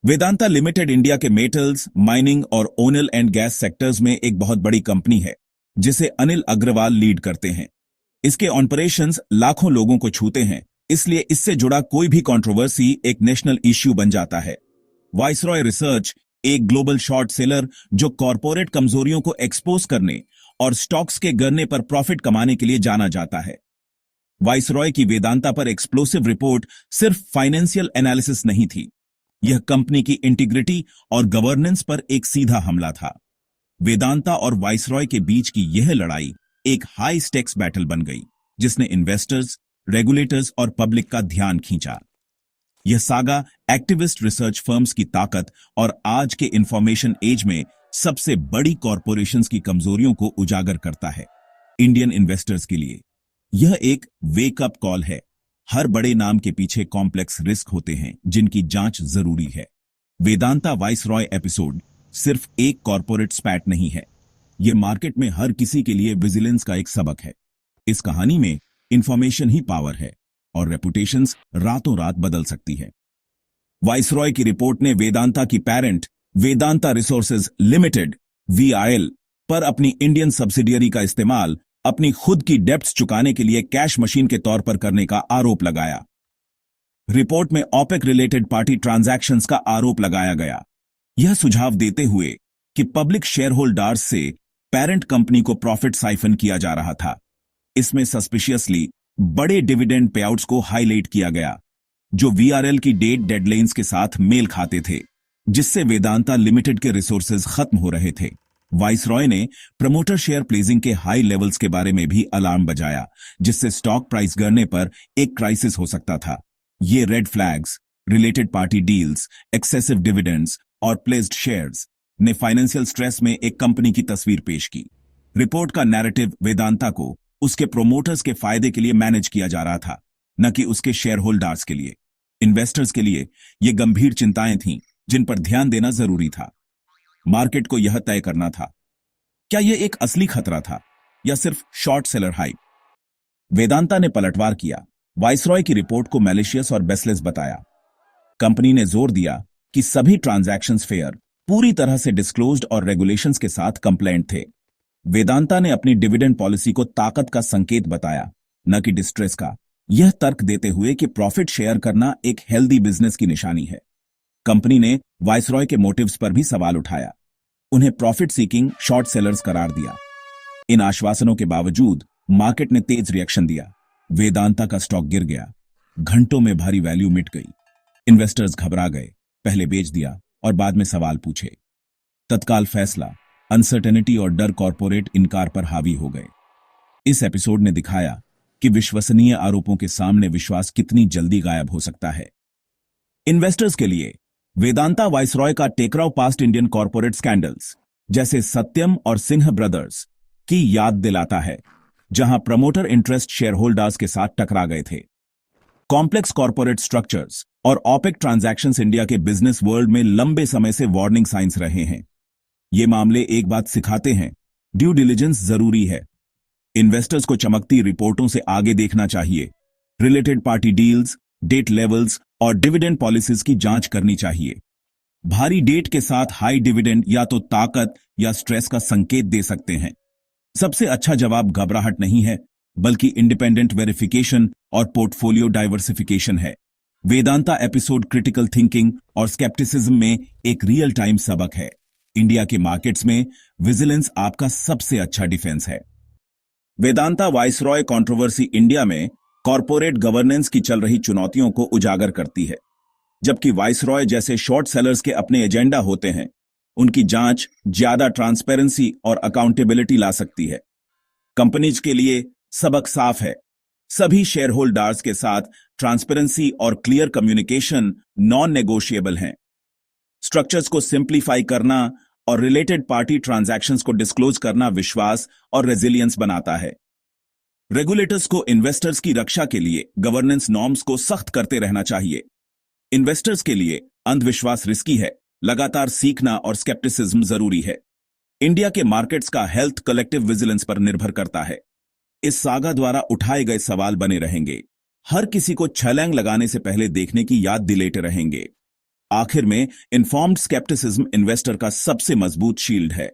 Vedanta limited India के metals, mining और oil and gas sectors में एक बहुत बड़ी कंपनी है, जिसे अनिल अग्रवाल लीड करते हैं। इसके ऑपरेशंस लाखों लोगों को छूते हैं, इसलिए इससे जुड़ा कोई भी कंट्रोवर्सी एक नेशनल इश्यू बन जाता है। वाइसरॉय रिसर्च एक ग्लोबल शॉर्ट सेलर जो कॉरपोरेट कमजोरियों को एक्सपोज करने और स्टॉक्स के गिरने पर प्रॉफिट कमाने के लिए जाना जाता है। वाइसरॉय की वेदांता पर एक्सप्लोसिव रिपोर्ट सिर्फ फाइनेंशियल एनालिसिस नहीं थी, यह कंपनी की इंटीग्रिटी और गवर्नेंस पर एक सीधा हमला था। वेदांता और वाइसरॉय के बीच की यह लड़ाई एक हाई स्टेक्स बैटल बन गई, जिसने इन्वेस्टर्स, रेगुलेटर्स और पब्लिक का ध्यान खींचा। यह सागा एक्टिविस्ट रिसर्च फर्म्स की ताकत और आज के इंफॉर्मेशन एज में सबसे बड़ी कॉरपोरेशंस की कमजोरियों को उजागर करता है। इंडियन इन्वेस्टर्स के लिए यह एक वेकअप कॉल है। हर बड़े नाम के पीछे कॉम्प्लेक्स रिस्क होते हैं, जिनकी जांच जरूरी है। वेदांता वाइसरॉय एपिसोड सिर्फ एक कॉरपोरेट स्पैट नहीं है, यह मार्केट में हर किसी के लिए विजिलेंस का एक सबक है। इस कहानी में इंफॉर्मेशन ही पावर है और रेपुटेशंस रातों रात बदल सकती है। वाइसरॉय की रिपोर्ट ने वेदांता की parent Vedanta resources limited (VRL) पर अपनी इंडियन सब्सिडियरी का इस्तेमाल अपनी खुद की डेब्ट्स चुकाने के लिए कैश मशीन के तौर पर करने का आरोप लगाया। रिपोर्ट में ओपेक रिलेटेड पार्टी ट्रांजैक्शंस का आरोप लगाया गया, यह सुझाव देते हुए कि पब्लिक शेयर होल्डर्स से पेरेंट कंपनी को प्रॉफिट साइफन किया जा रहा था। इसमें सस्पिशियसली बड़े डिविडेंड पेआउट्स को हाईलाइट किया गया, जो वीआरएल की डेडलाइंस के साथ मेल खाते थे, जिससे वेदांता लिमिटेड के रिसोर्सेज खत्म हो रहे थे। वाइसरॉय ने प्रमोटर शेयर प्लेजिंग के हाई लेवल्स के बारे में भी अलार्म बजाया, जिससे स्टॉक प्राइस गिरने पर एक क्राइसिस हो सकता था। ये red flags, related party deals, excessive dividends और प्लेस्ड शेयर्स ने फाइनेंशियल स्ट्रेस में एक कंपनी की तस्वीर पेश की। रिपोर्ट का नैरेटिव वेदांता को उसके प्रोमोटर्स के फायदे के लिए मैनेज किया जा रहा था, न कि उसके शेयर होल्डर्स के लिए। इन्वेस्टर्स के लिए ये गंभीर चिंताएं थीं, जिन पर ध्यान देना जरूरी था। मार्केट को यह तय करना था, क्या यह एक असली खतरा था या सिर्फ शॉर्ट सेलर हाइप। वेदांता ने पलटवार किया, वाइसरॉय की रिपोर्ट को मैलिशियस और बेसलेस बताया। कंपनी ने जोर दिया कि सभी ट्रांजैक्शंस फेयर, पूरी तरह से डिस्क्लोज्ड और रेगुलेशंस के साथ कंप्लायंट थे। वेदांता ने अपनी डिविडेंड पॉलिसी को ताकत का संकेत बताया, न कि डिस्ट्रेस का, यह तर्क देते हुए कि प्रॉफिट शेयर करना एक हेल्दी बिजनेस की निशानी है। कंपनी ने वाइसरॉय के मोटिव्स पर भी सवाल उठाया, उन्हें प्रॉफिट सीकिंग शॉर्ट सेलर्स करार दिया। इन आश्वासनों के बावजूद मार्केट ने तेज रिएक्शन दिया। वेदांता का स्टॉक गिर गया, घंटों में भारी वैल्यू मिट गई। इन्वेस्टर्स घबरा गए, पहले बेच दिया और बाद में सवाल पूछे। तत्काल फैसला, अनसर्टेनिटी और डर कॉर्पोरेट इनकार पर हावी हो गए। इस एपिसोड ने दिखाया कि विश्वसनीय आरोपों के सामने विश्वास कितनी जल्दी गायब हो सकता है। इन्वेस्टर्स के लिए वेदांता वाइसरॉय का टेकराव पास्ट इंडियन कॉर्पोरेट स्कैंडल्स जैसे सत्यम और सिंह ब्रदर्स की याद दिलाता है, जहां प्रमोटर इंटरेस्ट शेयर होल्डर्स के साथ टकरा गए थे। कॉम्प्लेक्स कॉर्पोरेट स्ट्रक्चर्स और ओपेक ट्रांजैक्शंस इंडिया के बिजनेस वर्ल्ड में लंबे समय से वार्निंग साइंस रहे हैं। ये मामले एक बात सिखाते हैं, ड्यू डिलिजेंस जरूरी है। इन्वेस्टर्स को चमकती रिपोर्टों से आगे देखना चाहिए। Related party deals, debt levels और डिविडेंड पॉलिसीज की जांच करनी चाहिए। भारी डेट के साथ हाई डिविडेंड या तो ताकत या स्ट्रेस का संकेत दे सकते हैं। सबसे अच्छा जवाब घबराहट नहीं है, बल्कि इंडिपेंडेंट वेरिफिकेशन और पोर्टफोलियो डाइवर्सिफिकेशन है। वेदांता एपिसोड क्रिटिकल थिंकिंग और स्केप्टिसिज्म में एक रियल टाइम सबक है। इंडिया के मार्केट्स में विजिलेंस आपका सबसे अच्छा डिफेंस है। वेदांता वाइसरॉय कंट्रोवर्सी इंडिया में कॉर्पोरेट गवर्नेंस की चल रही चुनौतियों को उजागर करती है। जबकि वाइसरॉय जैसे शॉर्ट सेलर्स के अपने एजेंडा होते हैं, उनकी जांच ज्यादा ट्रांसपेरेंसी और अकाउंटेबिलिटी ला सकती है। कंपनीज के लिए सबक साफ है, सभी शेयर होल्डर्स के साथ ट्रांसपेरेंसी और क्लियर कम्युनिकेशन नॉन नेगोशिएबल हैं। स्ट्रक्चर्स को सिंप्लीफाई करना और रिलेटेड पार्टी ट्रांजैक्शंस को डिस्क्लोज करना विश्वास और रेजिलियंस बनाता है। रेगुलेटर्स को इन्वेस्टर्स की रक्षा के लिए गवर्नेंस नॉर्म्स को सख्त करते रहना चाहिए। इन्वेस्टर्स के लिए अंधविश्वास रिस्की है, लगातार सीखना और स्केप्टिसिज्म जरूरी है। इंडिया के मार्केट्स का हेल्थ कलेक्टिव विजिलेंस पर निर्भर करता है। इस सागा द्वारा उठाए गए सवाल बने रहेंगे, हर किसी को छलांग लगाने से पहले देखने की याद दिलाते रहेंगे। आखिर में इन्फॉर्म्ड स्केप्टिसिज्म इन्वेस्टर का सबसे मजबूत शील्ड है।